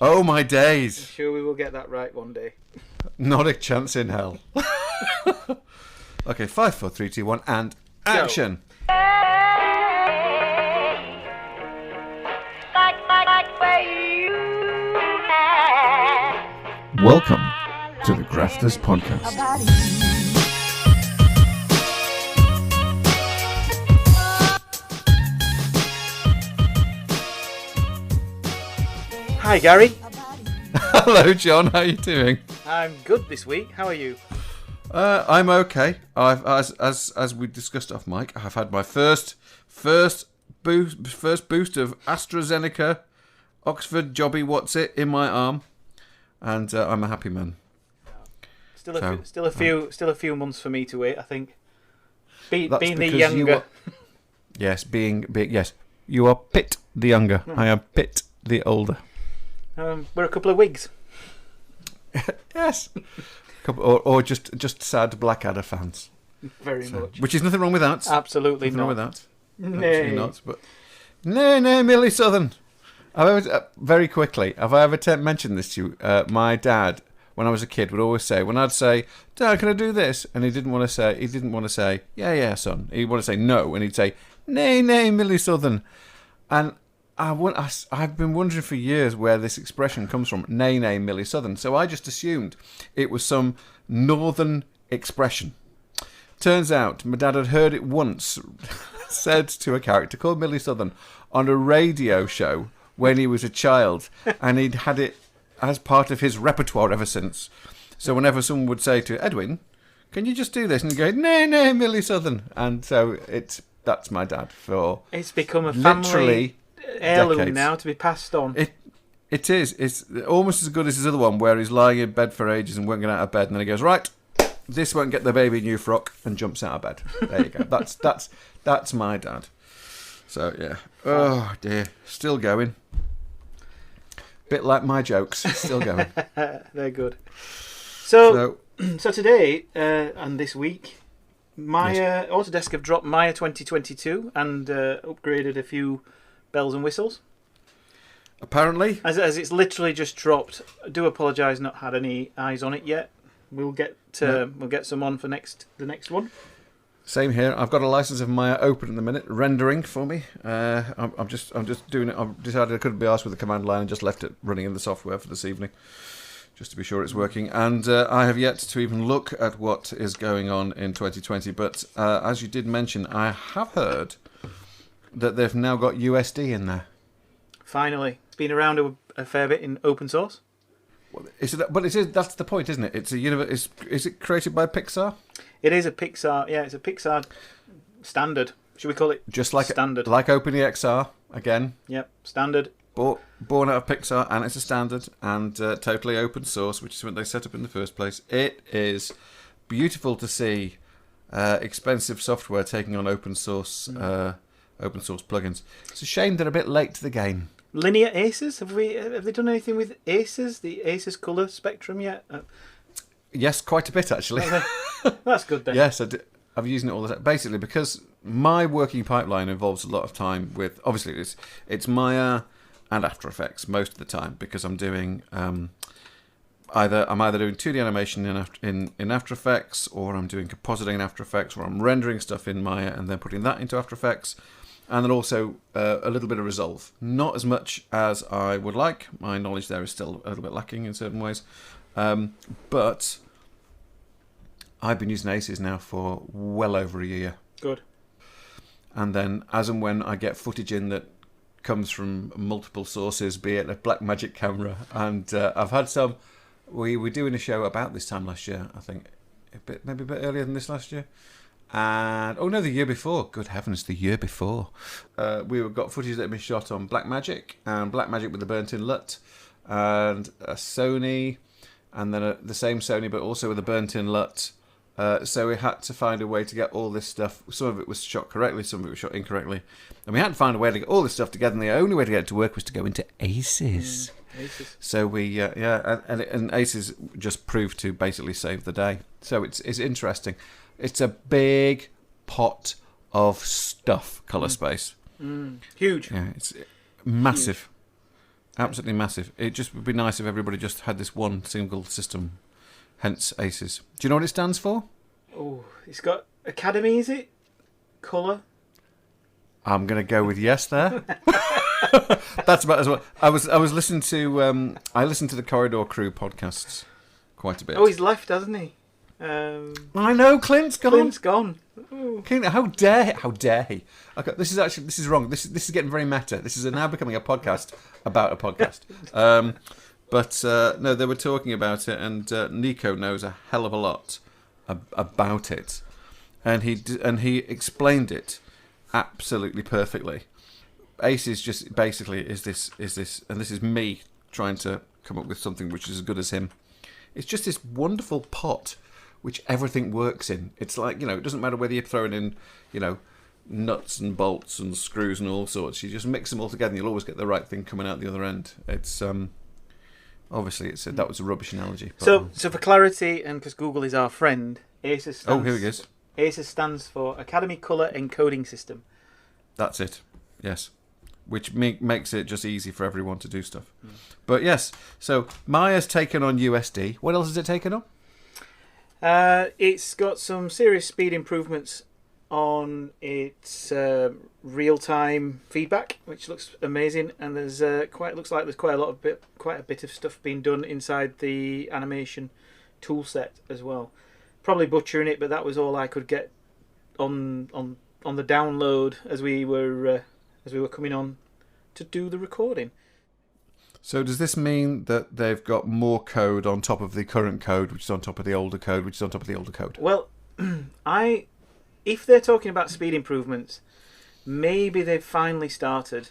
Oh, my days. I'm sure we will get that right one day. Not a chance in hell. Okay, 5, 4, 3, 2, 1, and action. Welcome to the Graphters Podcast. Hi, Gary. Hello, John. How are you doing? I'm good this week. How are you? I'm okay. As we discussed off mic, I've had my first boost of AstraZeneca, Oxford Jobby What's It in my arm, and I'm a happy man. Still a few months for me to wait, I think. Being the because younger. Yes, yes, you are Pitt the younger. I am Pitt the older. We're a couple of wigs. Yes. Or just sad Blackadder fans. Very much. Which is nothing wrong with that. Absolutely nothing not. wrong with that. Nay. Absolutely not. But no, Millie Southern. Very quickly, have I ever mentioned this to you? My dad, when I was a kid, would always say, when I'd say, "Dad, can I do this?" and he didn't want to say, "Yeah, son." He'd want to say no, and he'd say, "Nay, Millie Southern." And I've been wondering for years where this expression comes from, nay, Millie Southern. So I just assumed it was some northern expression. Turns out my dad had heard it once said to a character called Millie Southern on a radio show when he was a child, and he'd had it as part of his repertoire ever since. So whenever someone would say to Edwin, "Can you just do this?" and he'd go, "Nay, Millie Southern." And so that's my dad for It's become a family heirloom decades. now to be passed on. It is. It's almost as good as his other one, where he's lying in bed for ages and won't get out of bed, and then he goes, "Right, this won't get the baby a new frock," and jumps out of bed. There you go. That's my dad. So yeah. Oh dear, still going. Bit like my jokes, still going. They're good. So today and this week, Maya Autodesk have dropped Maya 2022 and upgraded a few bells and whistles. Apparently, as it's literally just dropped. I do apologise, not had any eyes on it yet. We'll get some on for the next one. Same here. I've got a license of Maya open at the minute, rendering for me. I'm just doing it. I've decided I couldn't be arsed with the command line and just left it running in the software for this evening, just to be sure it's working. And I have yet to even look at what is going on in 2020. But as you did mention, I have heard that they've now got USD in there. Finally, it's been around a fair bit in open source. That's the point, isn't it? It's a universe. Is it created by Pixar? It is a Pixar. Yeah, it's a Pixar standard. Should we call it just like standard? Like OpenEXR again. Yep, standard. Born out of Pixar, and it's a standard and totally open source, which is what they set up in the first place. It is beautiful to see expensive software taking on open source plugins. It's a shame they're a bit late to the game. Linear Aces? Have they done anything with Aces? The Aces colour spectrum yet? Yes, quite a bit actually. That's good then. Yes, I've used it all the time. Basically, because my working pipeline involves a lot of time with. Obviously, it's Maya and After Effects most of the time because I'm doing either doing 2D animation in After Effects, or I'm doing compositing in After Effects, or I'm rendering stuff in Maya and then putting that into After Effects. And then also a little bit of Resolve. Not as much as I would like. My knowledge there is still a little bit lacking in certain ways. But I've been using Aces now for well over a year. Good. And then as and when I get footage in that comes from multiple sources, be it a Blackmagic camera, and I've had some... We were doing a show about this time last year, I think. Maybe a bit earlier than this last year. And the year before. Good heavens, the year before. We got footage that had been shot on Blackmagic, and Blackmagic with the burnt-in LUT, and a Sony, and then the same Sony, but also with a burnt-in LUT. So we had to find a way to get all this stuff. Some of it was shot correctly, some of it was shot incorrectly. And we had to find a way to get all this stuff together, and the only way to get it to work was to go into Aces. Aces. So we, and Aces just proved to basically save the day. So it's interesting. It's a big pot of stuff, colour space. Huge. Yeah, it's massive. Absolutely massive. It just would be nice if everybody just had this one single system, hence ACES. Do you know what it stands for? Oh, it's got Academy, is it? Colour? I'm going to go with yes there. That's about as well. I was listening to I listened to the Corridor Crew podcasts quite a bit. Oh, he's left, hasn't he? I know, Clint's gone. Clint's gone. Ooh. Clint, how dare he? Okay, this is wrong. This is getting very meta. This is now becoming a podcast about a podcast. No, they were talking about it, and Nico knows a hell of a lot about it, and he explained it absolutely perfectly. ACES just basically is this, and this is me trying to come up with something which is as good as him. It's just this wonderful pot which everything works in. It's like, it doesn't matter whether you're throwing in, nuts and bolts and screws and all sorts. You just mix them all together and you'll always get the right thing coming out the other end. It's obviously that was a rubbish analogy. But, so for clarity, and because Google is our friend, ACES stands, here he is. ACES stands for Academy Colour Encoding System. That's it. Yes. Which makes it just easy for everyone to do stuff. But yes, so Maya's taken on USD. What else has it taken on? It's got some serious speed improvements on its real-time feedback, which looks amazing. And there's looks like there's quite a bit of stuff being done inside the animation tool set as well. Probably butchering it, but that was all I could get on the download as we were coming on to do the recording. So does this mean that they've got more code on top of the current code, which is on top of the older code, which is on top of the older code? Well, if they're talking about speed improvements, maybe they've finally started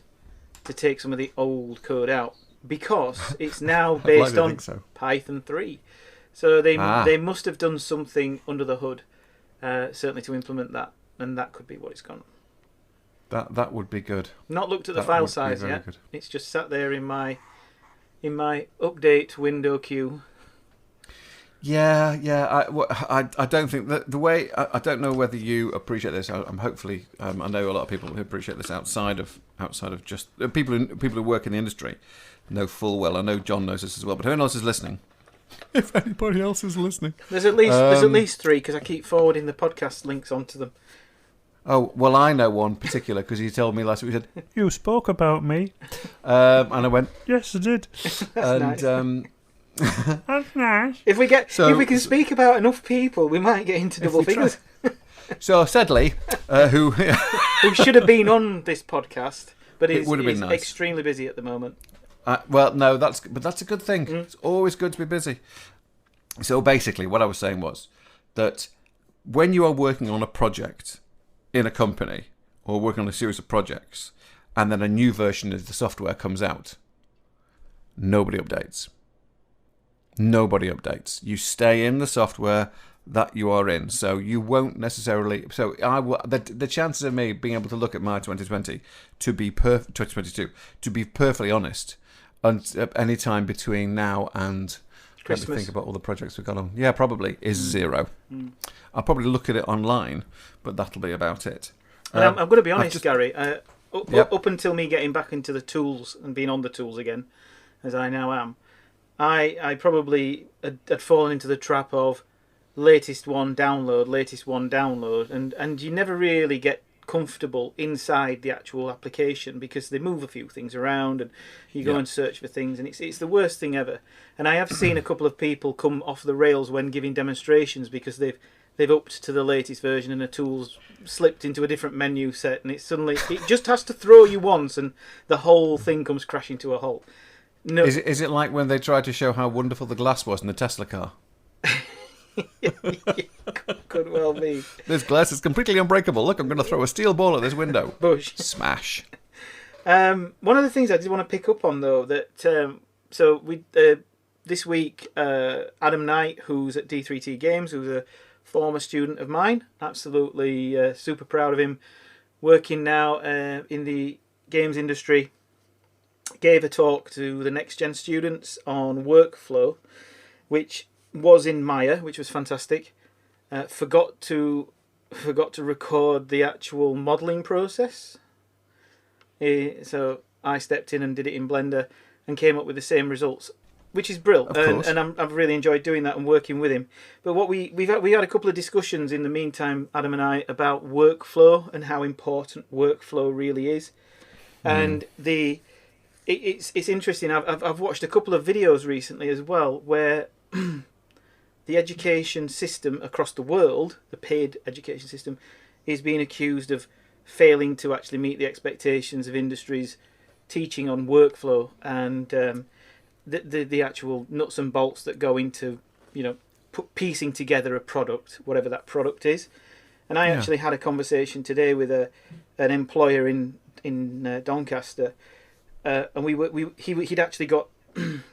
to take some of the old code out, because it's now based on Python 3. So they must have done something under the hood, certainly to implement that, and that could be what it's gone. That would be good. Not looked at the file size yet. Good. It's just sat there in my update window queue. Yeah. I don't think that the way I don't know whether you appreciate this. I know a lot of people who appreciate this outside of just people who work in the industry know full well. I know John knows this as well. But who else is listening? If anybody else is listening, there's at least 3 because I keep forwarding the podcast links onto them. Oh, well, I know one particular because he told me last week, he said, "You spoke about me." And I went, "Yes, I did." That's and nice. That's nice. If we can speak about enough people, we might get into double figures. So Sedley, who should have been on this podcast, but is nice. Extremely busy at the moment. Well, no, that's a good thing. It's always good to be busy. So basically, what I was saying was that when you are working on a project in a company or working on a series of projects, and then a new version of the software comes out, nobody updates. You stay in the software that you are in, so you won't necessarily. So the chances of me being able to look at my 2022 to be perfectly honest, any time between now and Christmas. Let me think about all the projects we've got on. Yeah, probably is 0. I'll probably look at it online, but that'll be about it. I'm going to be honest, Gary. Up until me getting back into the tools and being on the tools again, as I now am, I probably had fallen into the trap of latest one download, and you never really get comfortable inside the actual application because they move a few things around and you go and search for things, and it's the worst thing ever. And I have seen a couple of people come off the rails when giving demonstrations because they've upped to the latest version and the tool's slipped into a different menu set, and it just has to throw you once and the whole thing comes crashing to a halt. No. Is it like when they tried to show how wonderful the glass was in the Tesla car? Could well be. This glass is completely unbreakable. Look, I'm going to throw a steel ball at this window. Bush. Smash. One of the things I did want to pick up on, though, that this week, Adam Knight, who's at D3T Games, who's a former student of mine, absolutely super proud of him, working now in the games industry, gave a talk to the next gen students on workflow, which was in Maya, which was fantastic. Forgot to record the actual modelling process. So I stepped in and did it in Blender, and came up with the same results, which is brilliant. Of course. And I've really enjoyed doing that and working with him. But what we had a couple of discussions in the meantime, Adam and I, about workflow and how important workflow really is. And it's interesting. I've watched a couple of videos recently as well where the education system across the world, the paid education system, is being accused of failing to actually meet the expectations of industries teaching on workflow and the actual nuts and bolts that go into, piecing together a product, whatever that product is. And I actually had a conversation today with an employer in Doncaster, and he'd actually got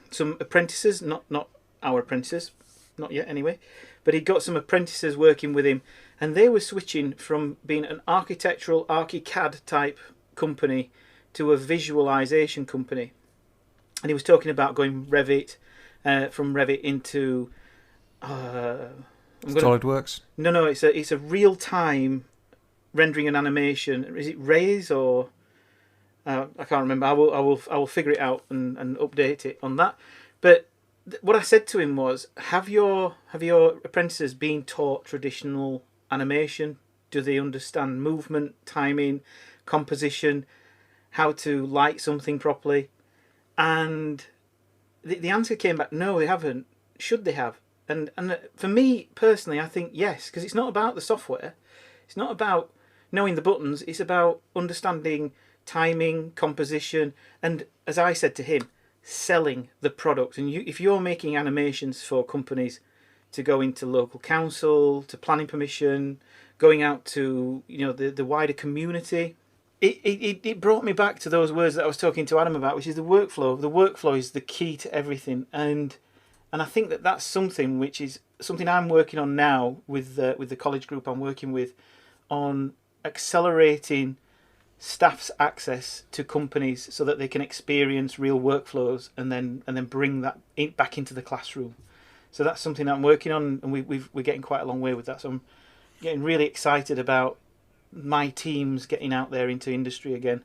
some apprentices, not our apprentices, not yet anyway, but he'd got some apprentices working with him, and they were switching from being an architectural ArchiCAD type company to a visualization company. And he was talking about going Revit, from Revit into SolidWorks. No, it's a real time rendering and animation. Is it Raise or I can't remember. I will figure it out and update it on that. But what I said to him was, have your apprentices been taught traditional animation? Do they understand movement, timing, composition, how to light something properly? And the answer came back, no, they haven't. Should they have? And for me personally, I think yes, because it's not about the software. It's not about knowing the buttons. It's about understanding timing, composition, and as I said to him, selling the product. And if you're making animations for companies to go into local council, to planning permission, going out to the wider community, it brought me back to those words that I was talking to Adam about, which is the workflow. The workflow is the key to everything, and I think that's something which is something I'm working on now with the college group I'm working with, on accelerating staff's access to companies so that they can experience real workflows and then bring that back into the classroom. So that's something that I'm working on, and we're getting quite a long way with that. So I'm getting really excited about my teams getting out there into industry again,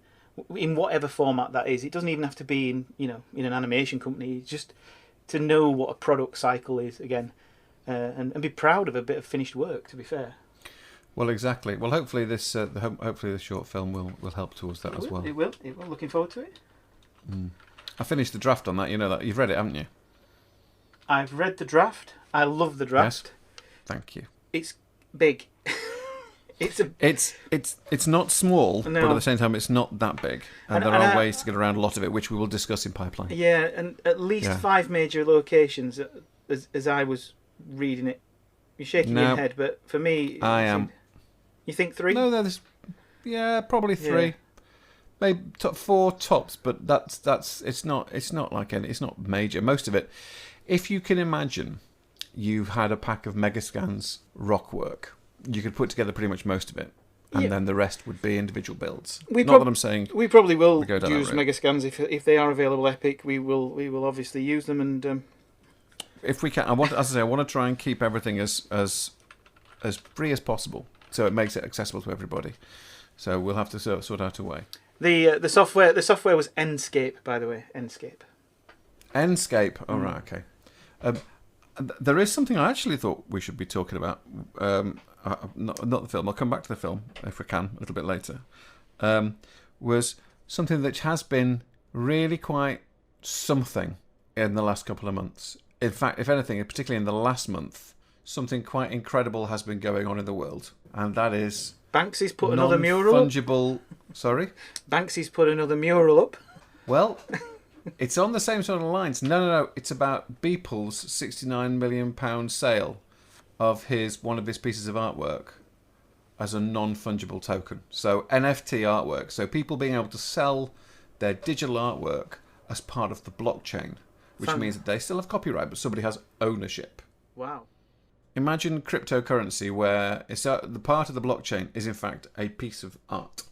in whatever format that is. It doesn't even have to be in an animation company. Just to know what a product cycle is again, and be proud of a bit of finished work. To be fair. Well, exactly. Well, hopefully this hopefully the short film will help towards that as well. It will. Looking forward to it. I finished the draft on that. You know that you've read it, haven't you? I've read the draft. I love the draft. Yes. Thank you. It's big. It's not small, no. but at the same time, it's not that big, and there are ways to get around a lot of it, which we will discuss in pipeline. Yeah, and at least 5 major locations, as I was reading it. You're shaking your head, but for me, I am. You think 3? No, there's probably 3. Yeah. Maybe 4 tops, but that's it's not major. Most of it, if you can imagine, you've had a pack of Megascans rock work. You could put together pretty much most of it, and then the rest would be individual builds. Not that I'm saying we probably will go down use Megascans if they are available. Epic, we will obviously use them, and if we can, I want to try and keep everything as free as possible, so it makes it accessible to everybody. So we'll have to sort out a way. The software was Enscape, by the way. Enscape. Oh, right, okay. There is something I actually thought we should be talking about. Not the film. I'll come back to the film if we can a little bit later. Was something that has been really quite something in the last couple of months. In fact, if anything, particularly in the last month, something quite incredible has been going on in the world, and that is Banksy's put another mural up. Non-fungible. Sorry. Banksy's put another mural up. Well. It's on the same sort of lines. No. It's about Beeple's £69 million sale of one of his pieces of artwork as a non-fungible token. So NFT artwork. So people being able to sell their digital artwork as part of the blockchain, which means that they still have copyright, but somebody has ownership. Wow. Imagine cryptocurrency where the part of the blockchain is in fact a piece of art.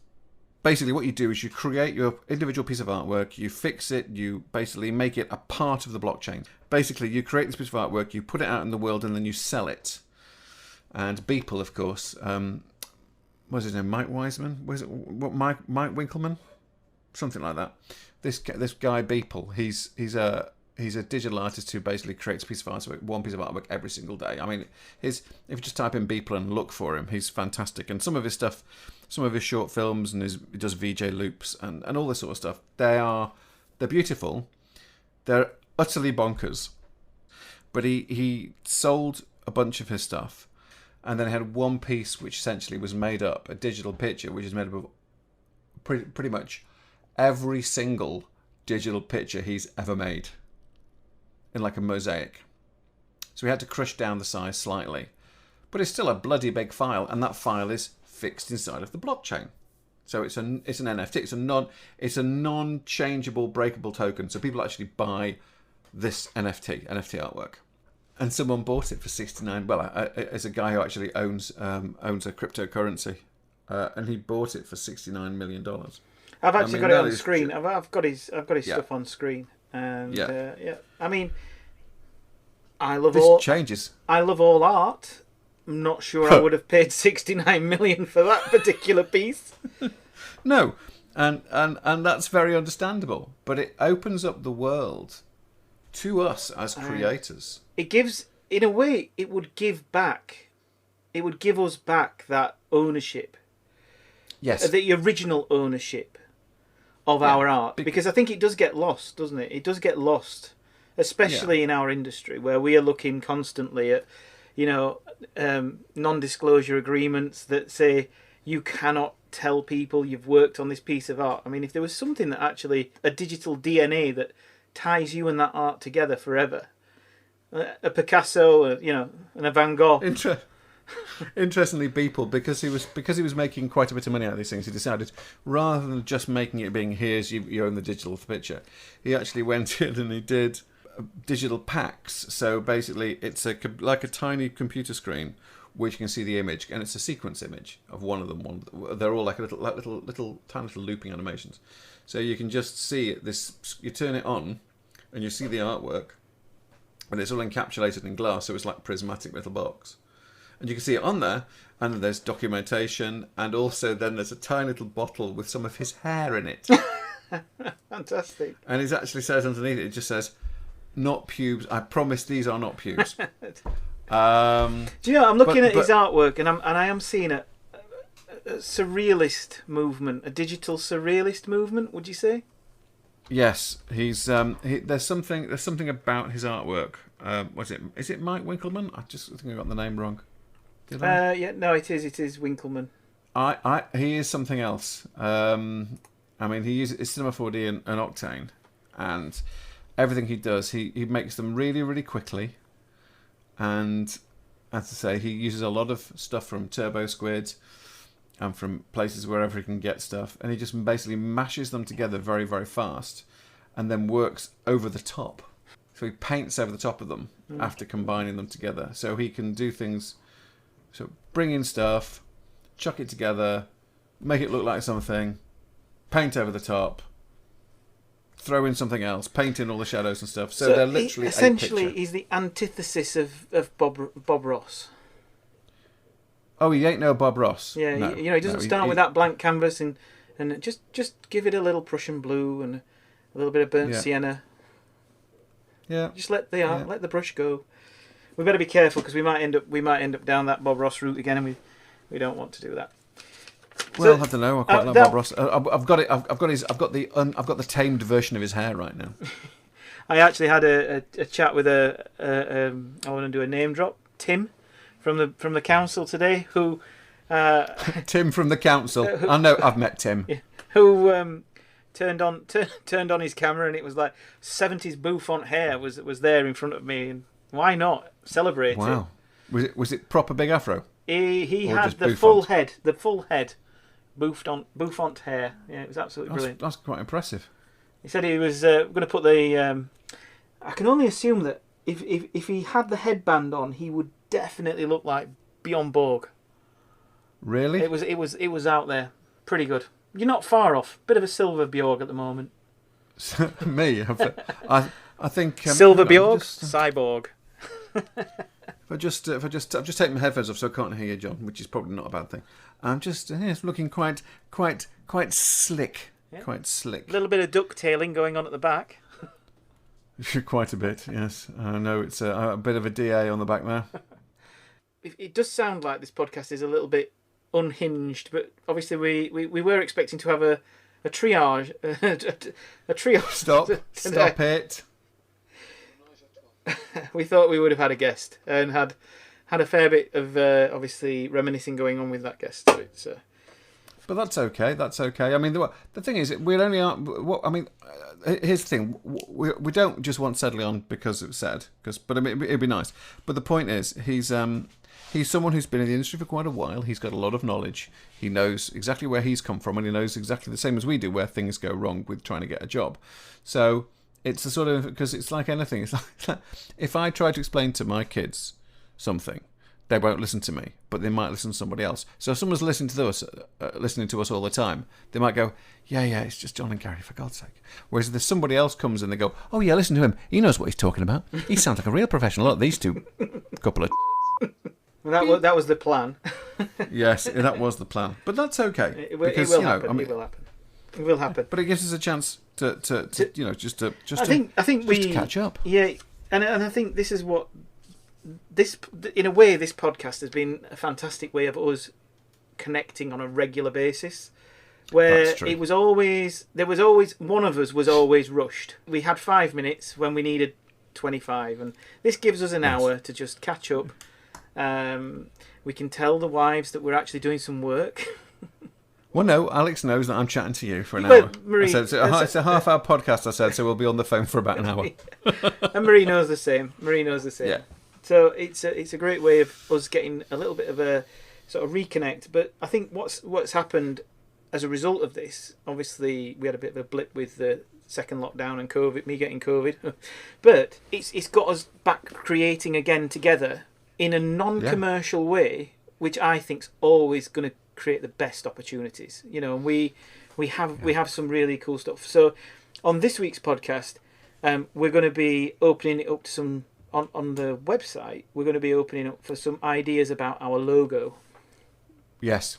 Basically, what you do is you create your individual piece of artwork, you fix it, you basically make it a part of the blockchain. Basically, you create this piece of artwork, you put it out in the world, and then you sell it. And Beeple, of course, what was his name? Mike Wiseman? Mike Winkleman? something like that. This guy Beeple, he's a digital artist who basically creates a piece of artwork, one piece of artwork every single day. I mean, if you just type in Beeple and look for him, he's fantastic. And some of his stuff, some of his short films, and he does VJ loops and all this sort of stuff. They're beautiful. They're utterly bonkers. But he sold a bunch of his stuff, and then he had one piece which essentially was made up, a digital picture, which is made up of pretty much every single digital picture he's ever made, in like a mosaic. So we had to crush down the size slightly, but it's still a bloody big file, and that file is fixed inside of the blockchain. So it's an NFT. It's a non-changeable, breakable token. So people actually buy this NFT artwork, and someone bought it for 69. Well, as a guy who actually owns a cryptocurrency, and he bought it for $69 million. I've actually got it on screen. I've got his stuff on screen, and yeah. I mean, I love all art. I'm not sure I would have paid 69 million for that particular piece. No, and that's very understandable. But it opens up the world to us as creators. It gives, in a way, it would give back. It would give us back that ownership. Yes. The original ownership of our art. Because I think it does get lost, doesn't it? It does get lost, especially in our industry, where we are looking constantly at, non-disclosure agreements that say you cannot tell people you've worked on this piece of art. I mean, if there was something that actually, a digital DNA that ties you and that art together forever, a Picasso, and a Van Gogh. Interestingly, Beeple, because he was making quite a bit of money out of these things, he decided, rather than just making it being here's you own the digital picture, he actually went in and he did digital packs. So basically, it's like a tiny computer screen which you can see the image, and it's a sequence image of one of them. They're all like little tiny little looping animations. So you can just see it. You turn it on, and you see the artwork, and it's all encapsulated in glass, so it's like a prismatic little box. And you can see it on there, and there's documentation, and also then there's a tiny little bottle with some of his hair in it. Fantastic. And it actually says underneath it just says, "Not pubes. I promise these are not pubes." Do you know? I'm looking at his artwork, and I am seeing a surrealist movement, a digital surrealist movement. Would you say? Yes, he's there's something about his artwork. Is it Mike Winkelmann? I think I got the name wrong. Did I? No, it is Winkelmann. He is something else. I mean, he uses Cinema 4D and Octane, and everything he does, he makes them really, really quickly. And as I say, he uses a lot of stuff from Turbo Squid and from places wherever he can get stuff, and he just basically mashes them together very, very fast, and then works over the top. So he paints over the top of them after combining them together. So he can do things. So bring in stuff, chuck it together, make it look like something, paint over the top, throw in something else, paint in all the shadows and stuff. So they're literally essentially he's the antithesis of Bob Ross. Oh, he ain't no Bob Ross. Yeah, no, he doesn't start with that blank canvas and just give it a little Prussian blue and a little bit of burnt sienna. Yeah. Just let the brush go. We better be careful because we might end up down that Bob Ross route again, and we don't want to do that. Well, I don't know. I quite like Bob Ross. I've got it. I've got the tamed version of his hair right now. I actually had a chat with I want to do a name drop. Tim from the council today. Who? Tim from the council. I know. I've met Tim. Yeah, who turned on his camera, and it was like 70s bouffant hair was there in front of me, and why not celebrate it? Wow. Was it proper big afro? He had the full head. Bouffant hair. Yeah, it was absolutely brilliant. That's quite impressive. He said he was going to put the. I can only assume that if he had the headband on, he would definitely look like Bjorn Borg. Really? It was out there. Pretty good. You're not far off. Bit of a Silver Bjorg at the moment. Me? I think Silver Bjorg, cyborg. I've just taken my headphones off so I can't hear you, John, which is probably not a bad thing. I'm just looking quite slick Yeah. Quite slick. A little bit of ducktailing going on at the back. Quite a bit, yes. I know it's a bit of a DA on the back there. It does sound like this podcast is a little bit unhinged, but obviously we were expecting to have a triage. a triage. Stop it. We thought we would have had a guest and had a fair bit of obviously reminiscing going on with that guest. So it's, But that's okay. That's okay. I mean, the thing is, we only are. Here's the thing: we don't just want Sedley on because it was said. But I mean, it'd be nice. But the point is, he's someone who's been in the industry for quite a while. He's got a lot of knowledge. He knows exactly where he's come from, and he knows exactly the same as we do where things go wrong with trying to get a job. So it's the sort of, because it's like anything. It's like if I try to explain to my kids something, they won't listen to me, but they might listen to somebody else. So if someone's listening to us all the time, they might go, yeah, it's just John and Gary, for God's sake. Whereas if there's somebody else comes and they go, oh yeah, listen to him. He knows what he's talking about. He sounds like a real professional. Look, these two couple of... that was the plan. Yes, that was the plan. But that's okay. It will happen. It will happen. It will happen. But it gives us a chance to catch up. Yeah, and I think this is what... in a way, this podcast has been a fantastic way of us connecting on a regular basis. Where there was always one of us was always rushed. We had 5 minutes when we needed 25, and this gives us an hour to just catch up. We can tell the wives that we're actually doing some work. Well, no, Alex knows that I'm chatting to you for an hour. Marie, I said, it's a half-hour podcast, I said, so we'll be on the phone for about an hour. And Marie knows the same. Yeah. So it's a great way of us getting a little bit of a sort of reconnect. But I think what's happened as a result of this, obviously we had a bit of a blip with the second lockdown and COVID, me getting COVID, but it's got us back creating again together in a non-commercial way, which I think's always going to create the best opportunities. You know, and we have some really cool stuff. So on this week's podcast, we're going to be opening it up to some. On the website, we're going to be opening up for some ideas about our logo. Yes,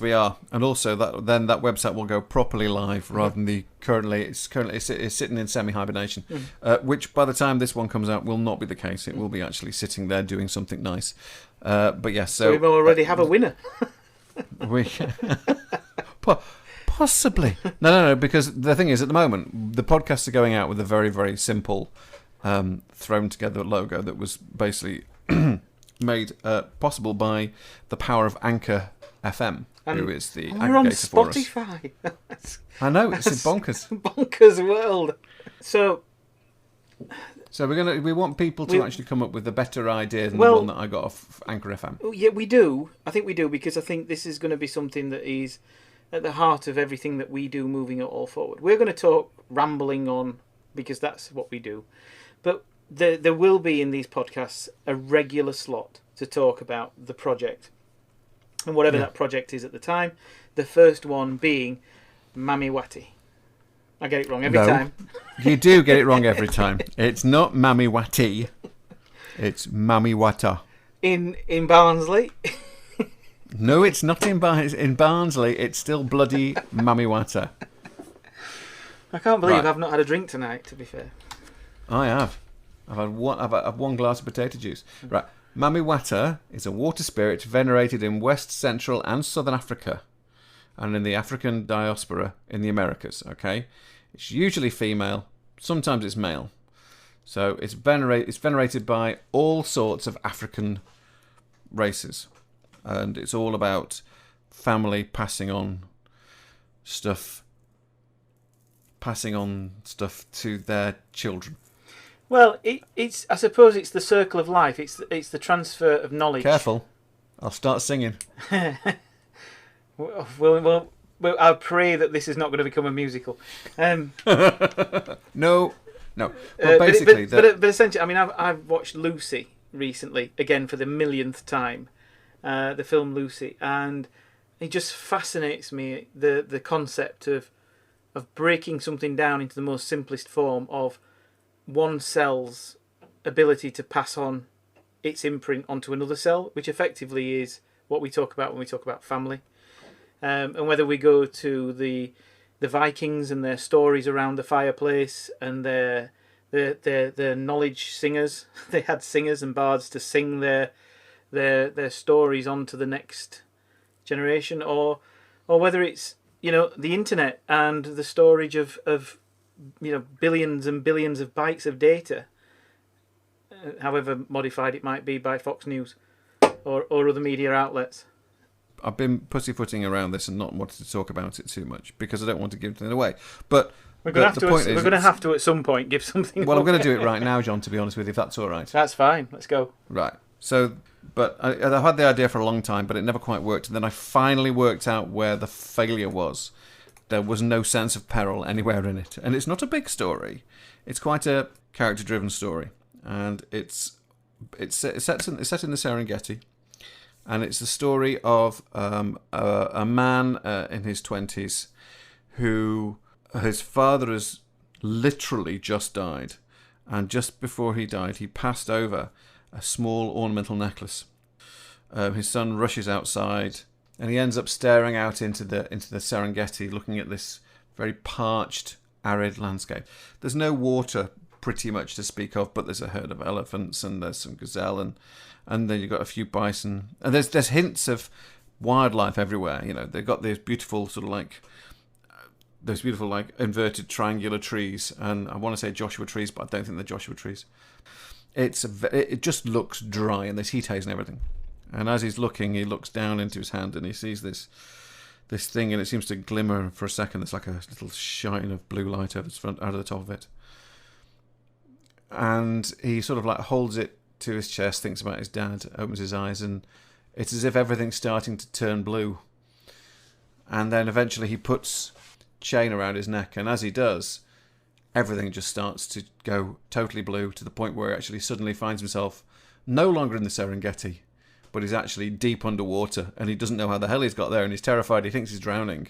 we are, and also that website will go properly live rather than it's currently sitting in semi-hibernation, which by the time this one comes out will not be the case. It will be actually sitting there doing something nice. But yes, so we already have a winner. We possibly no, because the thing is, at the moment the podcasts are going out with a very, very simple thrown together logo that was basically made possible by the power of Anchor FM, who is the aggregator for us. We're on Spotify. I know, it's bonkers. Bonkers world. So we want people to actually come up with a better idea than the one that I got off Anchor FM. Yeah, we do. I think we do, because I think this is going to be something that is at the heart of everything that we do moving it all forward. We're going to talk rambling on, because that's what we do. But there will be in these podcasts a regular slot to talk about the project and whatever that project is at the time. The first one being Mami Wata. I get it wrong every time. You do get it wrong every time. It's not Mami Wati. It's Mami Wata. In Barnsley. No, it's not in Barnsley. It's still bloody Mami Wata. I can't believe I've not had a drink tonight, to be fair. I have. I've had one glass of potato juice. Right. Mami Wata is a water spirit venerated in West, Central and Southern Africa and in the African diaspora in the Americas, okay? It's usually female, sometimes it's male. So it's venerated by all sorts of African races. And it's all about family passing on stuff to their children. Well, it's. I suppose it's the circle of life. It's the transfer of knowledge. Careful, I'll start singing. Well, I pray that this is not going to become a musical. No. Well, basically, but essentially, I mean, I've watched Lucy recently again for the millionth time, the film Lucy, and it just fascinates me the concept of breaking something down into the most simplest form of one cell's ability to pass on its imprint onto another cell, which effectively is what we talk about when we talk about family. And whether we go to the Vikings and their stories around the fireplace and their knowledge singers. They had singers and bards to sing their stories on to the next generation, or whether it's the internet and the storage of billions and billions of bytes of data, however modified it might be by Fox News or other media outlets. I've been pussyfooting around this and not wanting to talk about it too much because I don't want to give anything away. But we're going to have to at some point give something Well, away. I'm going to do it right now, John, to be honest with you, if that's all right. That's fine. Let's go. Right. So, but I had the idea for a long time, but it never quite worked. And then I finally worked out where the failure was. There was no sense of peril anywhere in it. And it's not a big story. It's quite a character-driven story. And it's set in the Serengeti. And it's the story of a man in his 20s who his father has literally just died. And just before he died, he passed over a small ornamental necklace. His son rushes outside, and he ends up staring out into the Serengeti, looking at this very parched, arid landscape. There's no water, pretty much, to speak of, but there's a herd of elephants, and there's some gazelle, and then you've got a few bison, and there's hints of wildlife everywhere. They've got these beautiful inverted triangular trees, and I want to say Joshua trees, but I don't think they're Joshua trees. It just looks dry, and there's heat haze and everything. And as he's looking, he looks down into his hand, and he sees this thing, and it seems to glimmer for a second. There's like a little shine of blue light out of the top of it. And he sort of holds it to his chest, thinks about his dad, opens his eyes, and it's as if everything's starting to turn blue. And then eventually he puts chain around his neck, and as he does, everything just starts to go totally blue, to the point where he actually suddenly finds himself no longer in the Serengeti, but he's actually deep underwater, and he doesn't know how the hell he's got there, and he's terrified. He thinks he's drowning,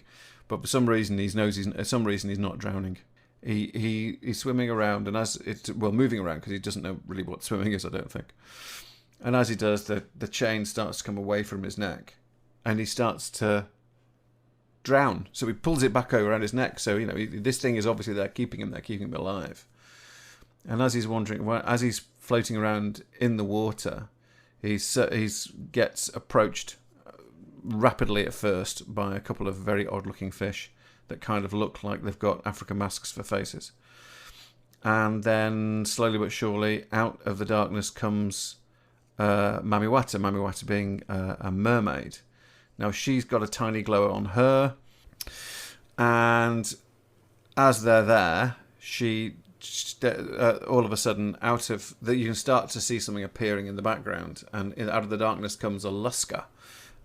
but for some reason he's not drowning. He's swimming around, and moving around, because he doesn't know really what swimming is, I don't think. And as he does, the chain starts to come away from his neck, and he starts to drown. So he pulls it back around his neck. So this thing is obviously there, keeping him alive. And as he's floating around in the water, he gets approached rapidly at first by a couple of very odd-looking fish that kind of look like they've got African masks for faces. And then, slowly but surely, out of the darkness comes Mami Wata. Mami Wata being a mermaid. Now, she's got a tiny glow on her. And as they're there, all of a sudden, you can start to see something appearing in the background. And out of the darkness comes a lusca.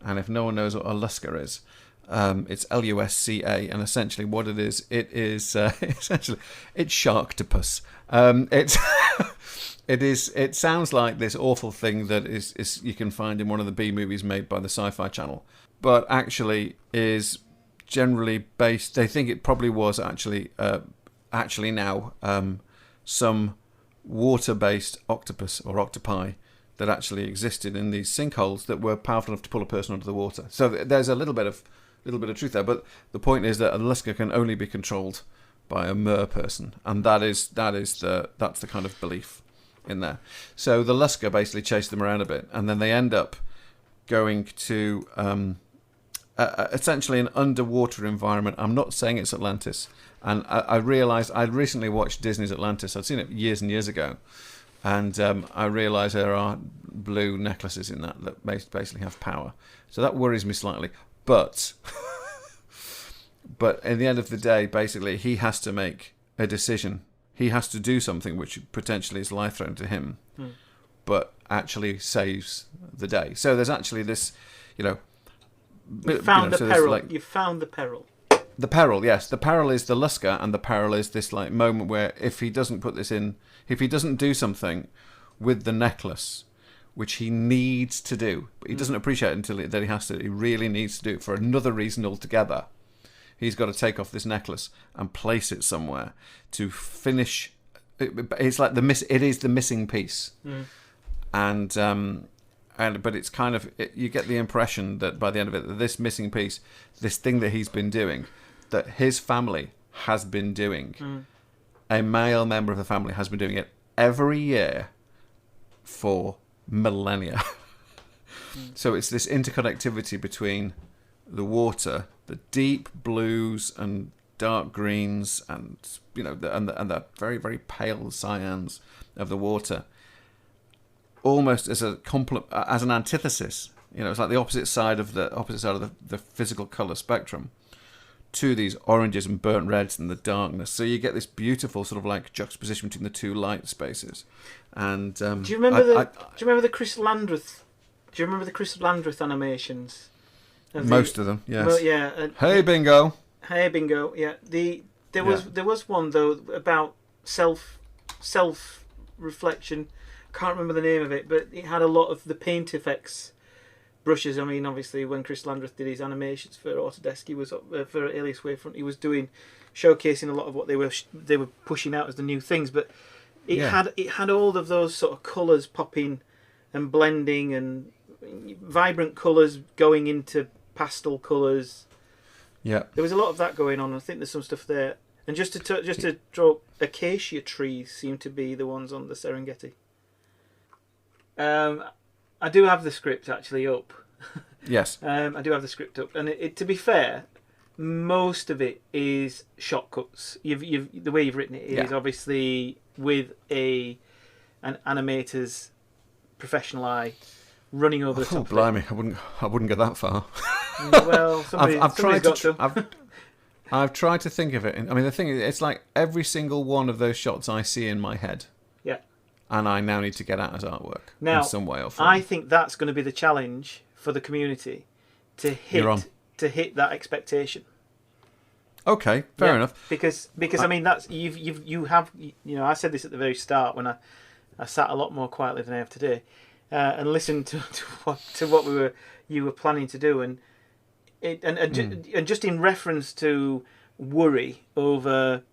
And if no one knows what a lusca is, it's Lusca, and essentially what it is essentially it's Sharktopus. It sounds like this awful thing that is you can find in one of the B movies made by the Sci-Fi Channel, but actually is generally based. They think it probably was actually now some water-based octopus or octopi that actually existed in these sinkholes that were powerful enough to pull a person under the water. So there's a little bit of truth there, but the point is that a lusca can only be controlled by a mer person, and that's the kind of belief in there. So the lusca basically chased them around a bit, and then they end up going to essentially an underwater environment. I'm not saying it's Atlantis, and I realised I'd recently watched Disney's Atlantis. I'd seen it years and years ago, and I realised there are blue necklaces in that basically have power. So that worries me slightly. But in the end of the day, basically, he has to make a decision. He has to do something which potentially is life-threatening to him, but actually saves the day. So there's actually this, You found the peril. You found the peril. The peril, yes. The peril is the lusca, and the peril is this moment where if he doesn't put this in, if he doesn't do something with the necklace, which he needs to do, but he doesn't appreciate it until that he has to. He really needs to do it for another reason altogether. He's got to take off this necklace and place it somewhere to finish. It's like it is the missing piece, but it's kind of you get the impression that by the end of it, that this missing piece, this thing that he's been doing, that his family has been doing. A male member of the family has been doing it every year for millennia. So it's this interconnectivity between the water, the deep blues and dark greens, and the very, very pale cyans of the water, almost as a as an antithesis. It's like the opposite side of the physical color spectrum to these oranges and burnt reds and the darkness. So you get this beautiful sort of like juxtaposition between the two light spaces. And do you remember the Chris Landreth? Do you remember the Chris Landreth animations? Most of them, yes. Well, yeah. Hey, bingo. Hey, bingo. Yeah. There was one though about self reflection. Can't remember the name of it, but it had a lot of the paint effects brushes. I mean, obviously, when Chris Landreth did his animations for Autodesk, he was for Alias Wavefront, he was showcasing a lot of what they were pushing out as the new things. But it had all of those sort of colours popping and blending and vibrant colours going into pastel colours. Yeah, there was a lot of that going on. I think there's some stuff there. And just to draw, acacia trees seem to be the ones on the Serengeti. I do have the script actually up. Yes. I do have the script up, and to be fair, most of it is shot cuts. The way you've written it is obviously with an animator's professional eye running over the top. Oh, blimey! I wouldn't go that far. Well, I've tried to think of it. I mean, the thing is, it's like every single one of those shots I see in my head. Yeah. And I now need to get out as artwork in some way or form. I think that's going to be the challenge for the community to hit that expectation. Okay, fair enough. Because I mean that's you have I said this at the very start when I sat a lot more quietly than I have today, and listened to what you were planning to do, and just in reference to worry over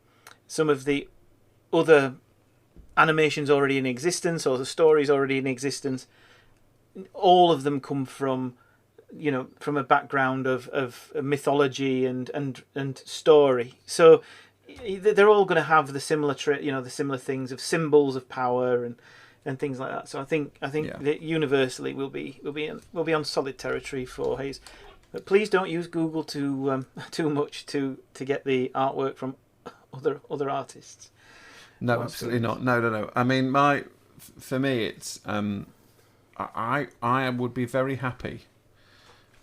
some of the other animations already in existence or the stories already in existence, all of them come from a background of mythology and story. So they're all going to have the similar the similar things of symbols of power and things like that. So I think that universally we'll be on solid territory for Hayes. But please don't use Google too much to get the artwork from other artists. No, absolutely not. No. I mean, for me, it's I would be very happy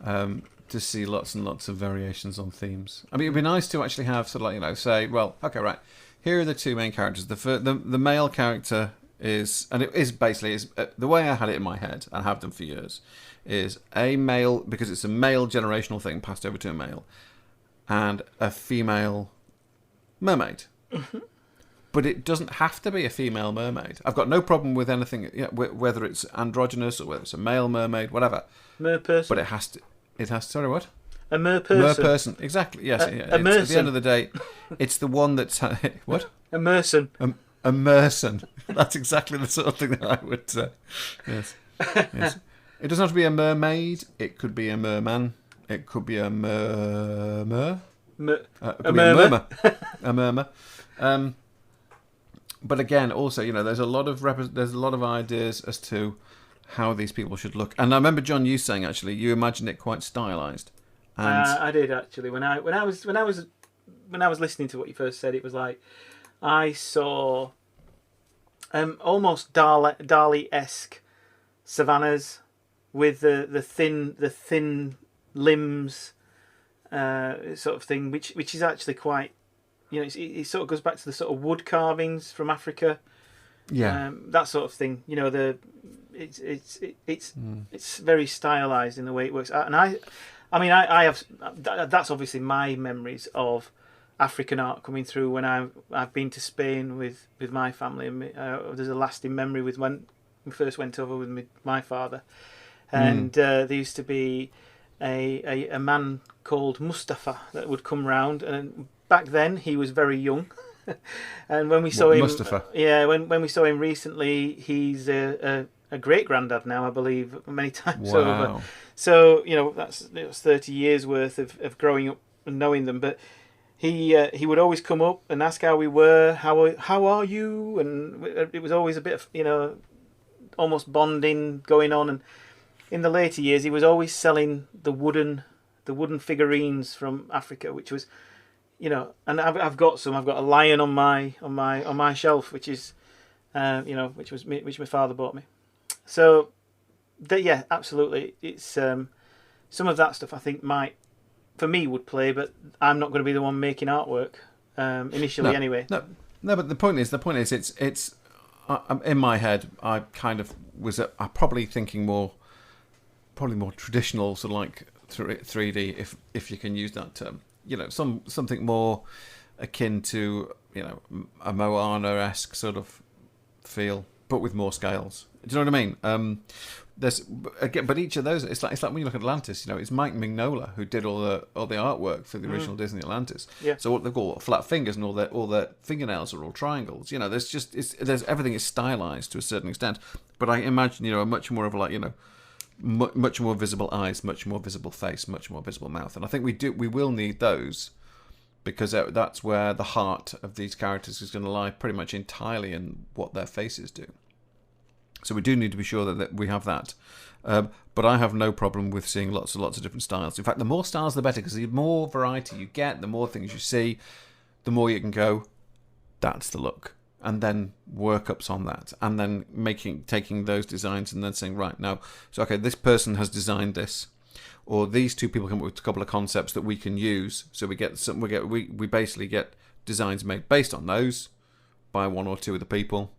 to see lots and lots of variations on themes. I mean, it'd be nice to actually have sort of like say, well, okay, right, here are the two main characters. The male character is, and it is basically the way I had it in my head, and have done for years, is a male, because it's a male generational thing passed over to a male, and a female mermaid. Mm-hmm. But it doesn't have to be a female mermaid. I've got no problem with anything, whether it's androgynous or whether it's a male mermaid, whatever. Merperson. But it has to. Sorry, what? A merperson. Merperson, exactly. Yes. A merson. At the end of the day, it's the one that's what? A merson. A merson. That's exactly the sort of thing that I would say. Yes. Yes. It doesn't have to be a mermaid. It could be a merman. It could be a murmur. A murmur. But again, also, there's a lot of ideas as to how these people should look. And I remember, John, you saying actually you imagined it quite stylized. And I did actually. When I was listening to what you first said, it was like I saw almost Dali-esque savannas with the thin limbs, sort of thing, which is actually quite. It sort of goes back to the sort of wood carvings from Africa, that sort of thing. It's very stylized in the way it works. And I have that's obviously my memories of African art coming through when I've been to Spain with my family. And there's a lasting memory with when we first went over with my father, and there used to be a man called Mustafa that would come round, and back then he was very young, and when we saw him, Mustafa? When we saw him recently, he's a great granddad now, I believe, many times over. So that's 30 years worth of growing up and knowing them. But he would always come up and ask how we were, how are you, and it was always a bit of almost bonding going on. And in the later years, he was always selling the wooden figurines from Africa, which was, and I've got some. I've got a lion on my shelf, which is, which my father bought me. So, yeah, absolutely. It's some of that stuff I think for me would play, but I'm not going to be the one making artwork initially anyway. No. But the point is, it's in my head. I kind of was probably thinking more traditional, sort of like 3D, if you can use that term. Something more akin to a Moana-esque sort of feel, but with more scales. Do you know what I mean? But each of those, it's like when you look at Atlantis. It's Mike Mignola who did all the artwork for the original Disney Atlantis. Yeah. So they've got flat fingers, and all their fingernails are all triangles. There's everything is stylized to a certain extent. But I imagine a much more of much more visible eyes, much more visible face, much more visible mouth. And I think we will need those, because that's where the heart of these characters is going to lie pretty much entirely in what their faces do. So we do need to be sure that we have that. But I have no problem with seeing lots and lots of different styles. In fact, the more styles, the better, because the more variety you get, the more things you see, the more you can go, that's the look. And then workups on that, and then taking those designs and then saying, right, now, so okay, this person has designed this, or these two people come up with a couple of concepts that we can use. So we basically get designs made based on those by one or two of the people,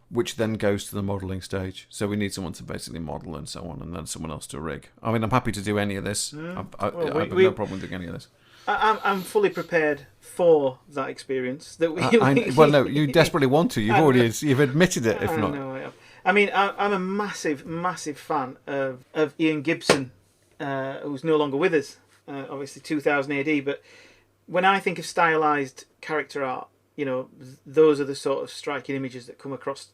which then goes to the modelling stage. So we need someone to basically model and so on, and then someone else to rig. I mean, I'm happy to do any of this. I have no problem doing any of this. I'm fully prepared for that experience. Well, no, you desperately want to. You've admitted it. If not, I have. I mean, I'm a massive fan of Ian Gibson, who's no longer with us. Obviously, 2000 AD. But when I think of stylized character art, those are the sort of striking images that come across.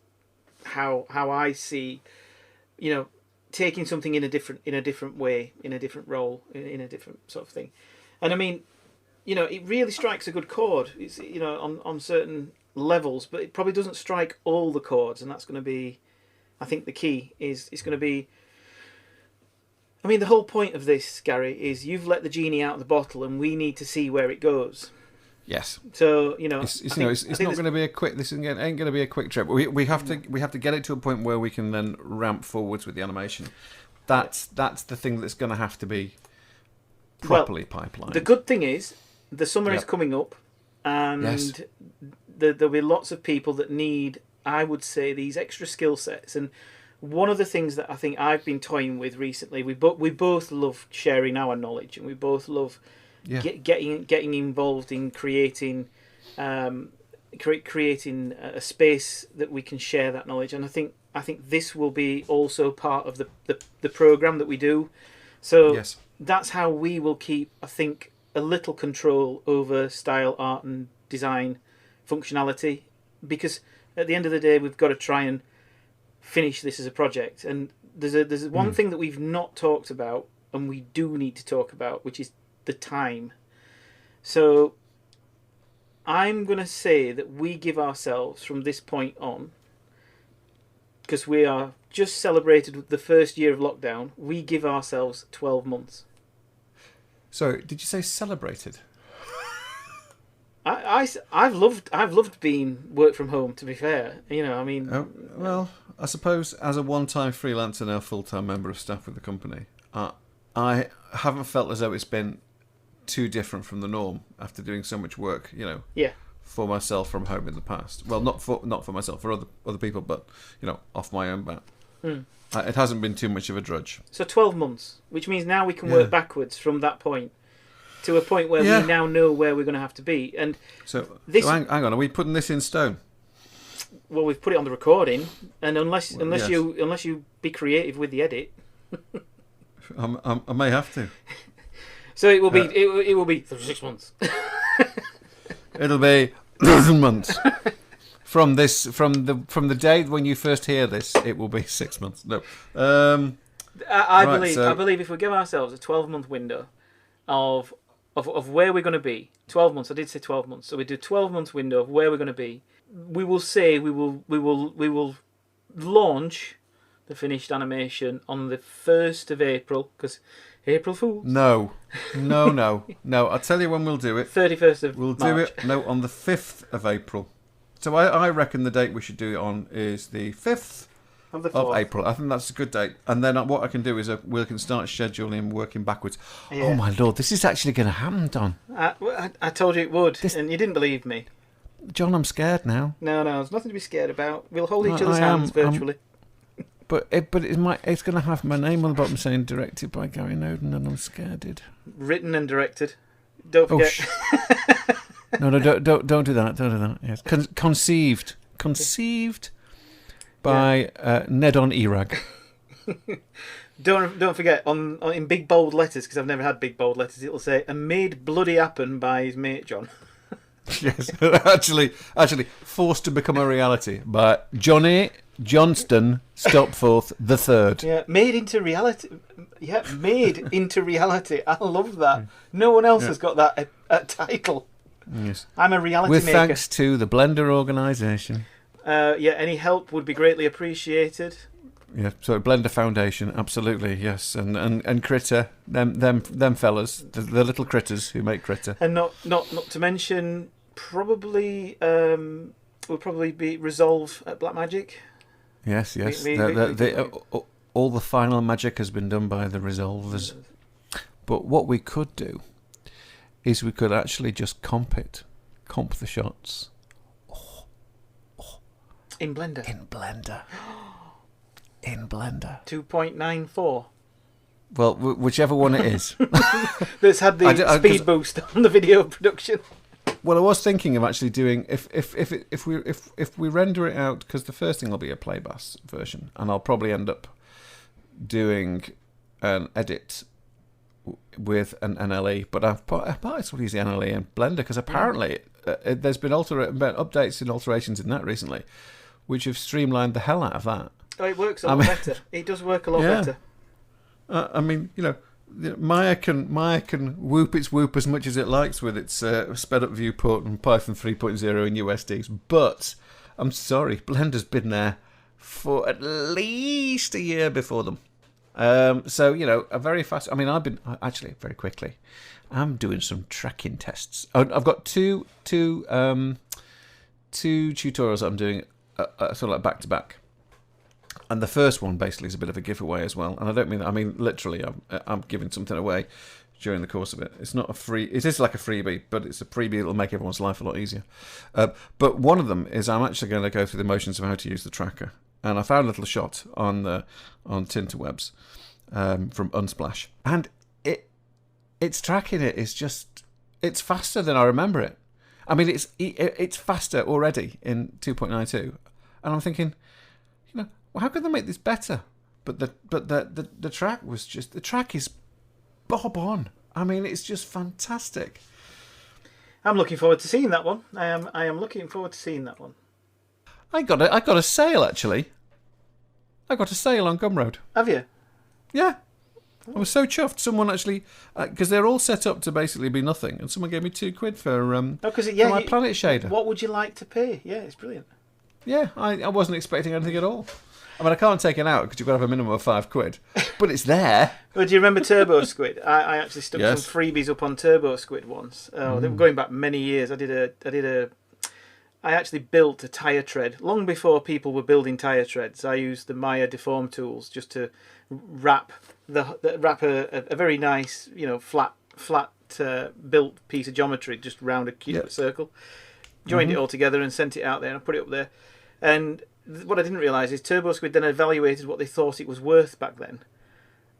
How I see, taking something in a different way, in a different role, in a different sort of thing. And I mean, it really strikes a good chord. It's on certain levels, but it probably doesn't strike all the chords, and that's going to be, I think, the key is it's going to be. I mean, the whole point of this, Gary, is you've let the genie out of the bottle, and we need to see where it goes. Yes. So it's not going to be a quick. This ain't going to be a quick trip. We have to get it to a point where we can then ramp forwards with the animation. That's the thing that's going to have to be properly pipelined. The good thing is the summer is coming up, and there'll be lots of people that need, I would say, these extra skill sets. And one of the things that I think I've been toying with recently, we both love sharing our knowledge, and we both love getting involved in creating creating a space that we can share that knowledge. And I think this will be also part of the program that we do. So that's how we will keep, I think, a little control over style, art and design functionality, because at the end of the day we've got to try and finish this as a project. And there's one thing that we've not talked about, and we do need to talk about, which is the time. So I'm going to say that we give ourselves from this point on, because we are just celebrated the first year of lockdown, we give ourselves 12 months. So, did you say celebrated? I've loved being work from home, to be fair. I mean... well, I suppose as a one-time freelancer, now full-time member of staff with the company, I haven't felt as though it's been too different from the norm after doing so much work, for myself from home in the past. Well, not for myself, for other people, but off my own bat. It hasn't been too much of a drudge. So 12 months, which means now we can work backwards from that point to a point where we now know where we're going to have to be. And so hang on, are we putting this in stone? Well, we've put it on the recording, and unless you be creative with the edit, I may have to. So it will be it will be 6 months. It'll be 11 months. From the day when you first hear this, it will be 6 months. No, I believe if we give ourselves a 12-month window of of where we're going to be. 12 months. I did say 12 months. So we do a 12-month window of where we're going to be. We will say we will launch the finished animation on the 1st of April, because April Fools. No. I'll tell you when we'll do it. 31st of We'll March. do it, on the 5th of April. So I reckon the date we should do it on is the 5th of April. I think that's a good date. And then what I can do is we can start scheduling, working backwards. Yeah. Oh, my Lord, this is actually going to happen, Don. I told you it would, and you didn't believe me. John, I'm scared now. No, there's nothing to be scared about. We'll hold each other's hands virtually. But it's going to have my name on the bottom saying directed by Gary Noden, and I'm scared. Written and directed. Don't forget. No, don't do that. Don't do that. Yes, conceived by Nedon Irag. Don't forget in big bold letters, because I've never had big bold letters. It'll say "and made bloody happen by his mate John." Yes, actually, forced to become a reality by Johnny Johnston Stopforth the Third. Yeah, made into reality. Yeah, made into reality. I love that. No one else has got that title. Yes, I'm a reality with maker. Thanks to the Blender organisation. Any help would be greatly appreciated. Yeah, so Blender Foundation, absolutely, yes, and Critter, them fellas, the little critters who make Critter, and not to mention probably will probably be Resolve at Blackmagic. Yes. All the final magic has been done by the Resolvers. But what we could do is we could actually just comp the shots. In Blender. In Blender. 2.94. Well, whichever one it is. That's had the speed boost on the video production. Well, I was thinking of actually doing if we render it out, because the first thing will be a Playbus version, and I'll probably end up doing an edit with an NLE, but I might as well use the NLE in Blender, because apparently there's been updates and alterations in that recently, which have streamlined the hell out of that. Oh, it works a lot better. It does work a lot better. I mean, Maya can whoop its whoop as much as it likes with its sped up viewport and Python 3.0 and USDs, but I'm sorry, Blender's been there for at least a year before them. So a very fast. I mean, I've been actually very quickly. I'm doing some tracking tests. I've got two tutorials that I'm doing sort of like back to back. And the first one basically is a bit of a giveaway as well. And I don't mean that. I mean literally, I'm giving something away during the course of it. It's not a free. It is like a freebie, but it's a freebie that'll make everyone's life a lot easier. But one of them is I'm actually going to go through the motions of how to use the tracker. And I found a little shot on Tinterwebs from Unsplash, and it's tracking it is just it's faster than I remember it. I mean, it's faster already in 2.92, and I'm thinking, well, how can they make this better? But the track is bob on. I mean, it's just fantastic. I'm looking forward to seeing that one. I am looking forward to seeing that one. I got a sale actually. I got a sale on Gumroad. Have you? Yeah. I was so chuffed. Someone actually, because they're all set up to basically be nothing, and someone gave me £2 for my Planet Shader. What would you like to pay? Yeah, it's brilliant. Yeah, I wasn't expecting anything at all. I mean, I can't take it out because you've got to have a minimum of £5, but it's there. Well, do you remember Turbo Squid? I actually stuck some freebies up on Turbo Squid once. They were going back many years. I actually built a tyre tread long before people were building tyre treads. I used the Maya deform tools just to wrap a very nice, flat built piece of geometry just round a cube circle. Joined it all together and sent it out there, and I put it up there. And what I didn't realise is Turbo Squid then evaluated what they thought it was worth back then,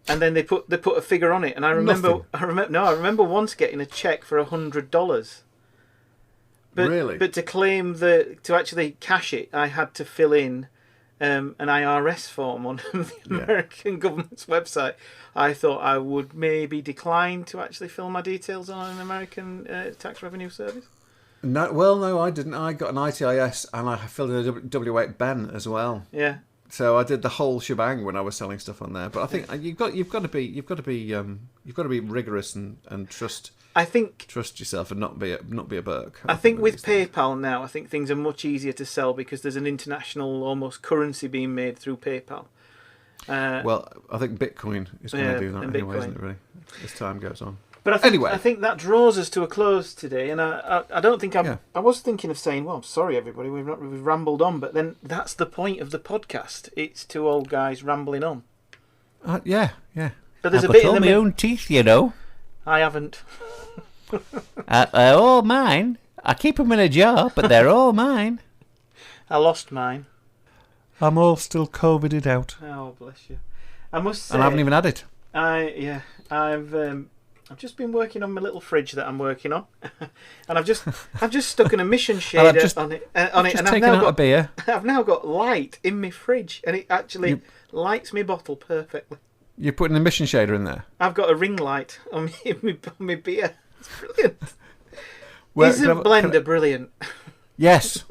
and then they put a figure on it. And I remember once getting a check for $100. But, really? But to actually cash it, I had to fill in an IRS form on the American government's website. I thought I would maybe decline to actually fill my details on an American tax revenue service. No, I didn't. I got an ITIS and I filled in a W8 Ben as well. Yeah. So I did the whole shebang when I was selling stuff on there. But I think you've got to be rigorous and trust. I think trust yourself and not be a Burke. I think with PayPal now, I think things are much easier to sell because there's an international almost currency being made through PayPal. Well, I think Bitcoin is going to do that anyway, isn't it? Really, as time goes on. But I think that draws us to a close today, and I don't think I was thinking of saying, well, I'm sorry everybody, we've rambled on, but then that's the point of the podcast. It's two old guys rambling on. Yeah. But there's a bit in my own teeth, you know. I haven't. They're all mine. I keep them in a jar, but they're all mine. I lost mine. I'm all still COVIDed out. Oh, bless you. I must say, and I haven't even had it. I've just been working on my little fridge that I'm working on, and I've just stuck an emission shader on it, and I've now got a beer. I've now got light in my fridge, and it actually lights my bottle perfectly. You're putting an emission shader in there. I've got a ring light on my beer. It's brilliant. Isn't Blender brilliant? Yes,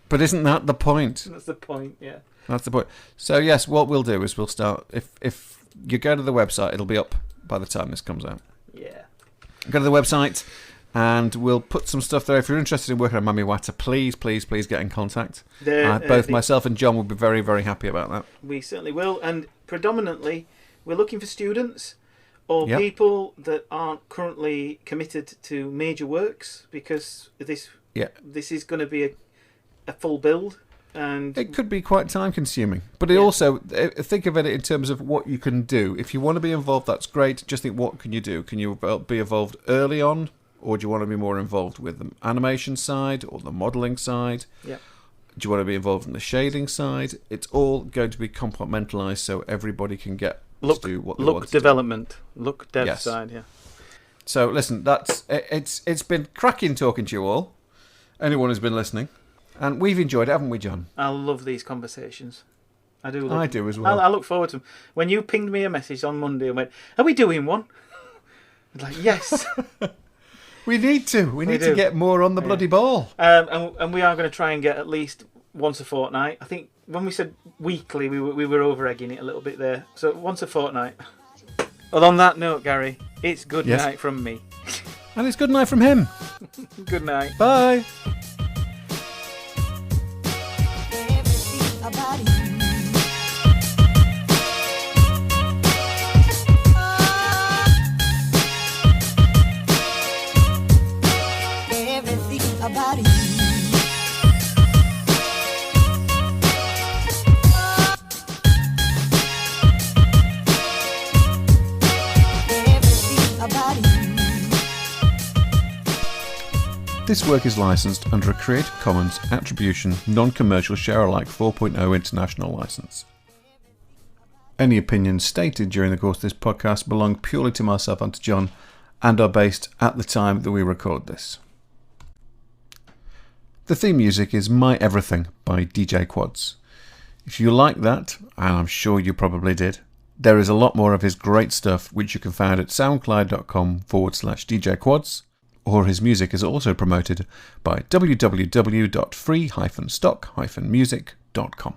but isn't that the point? That's the point. Yeah. That's the point. So yes, what we'll do is we'll start. If you go to the website, it'll be up by the time this comes out. Yeah. Go to the website and we'll put some stuff there. If you're interested in working on Mami Wata, please get in contact. Both myself and John will be very, very happy about that. We certainly will. And predominantly, we're looking for students or people that aren't currently committed to major works, because this is going to be a full build. And it could be quite time consuming, but also think of it in terms of what you can do. If you want to be involved, that's great. Just think, what can you do? Can you be involved early on, or do you want to be more involved with the animation side or the modelling side? Yeah. Do you want to be involved in the shading side? It's all going to be compartmentalised so everybody can get to do what they want to development, look dev side, yeah. So listen, it's been cracking talking to you all. Anyone who's been listening. And we've enjoyed it, haven't we, John? I love these conversations. I do. I do as well. I look forward to them. When you pinged me a message on Monday and went, "Are we doing one?" I was like, "Yes." We need to. We need to get more on the bloody ball. And we are going to try and get at least once a fortnight. I think when we said weekly, we were over-egging it a little bit there. So once a fortnight. Well, on that note, Gary, it's good night from me. And it's good night from him. Good night. Bye. This work is licensed under a Creative Commons Attribution Non-Commercial Share-alike 4.0 International License. Any opinions stated during the course of this podcast belong purely to myself and to John, and are based at the time that we record this. The theme music is My Everything by DJ Quads. If you like that, and I'm sure you probably did, there is a lot more of his great stuff which you can find at soundcloud.com/DJ Quads, or his music is also promoted by www.free-stock-music.com.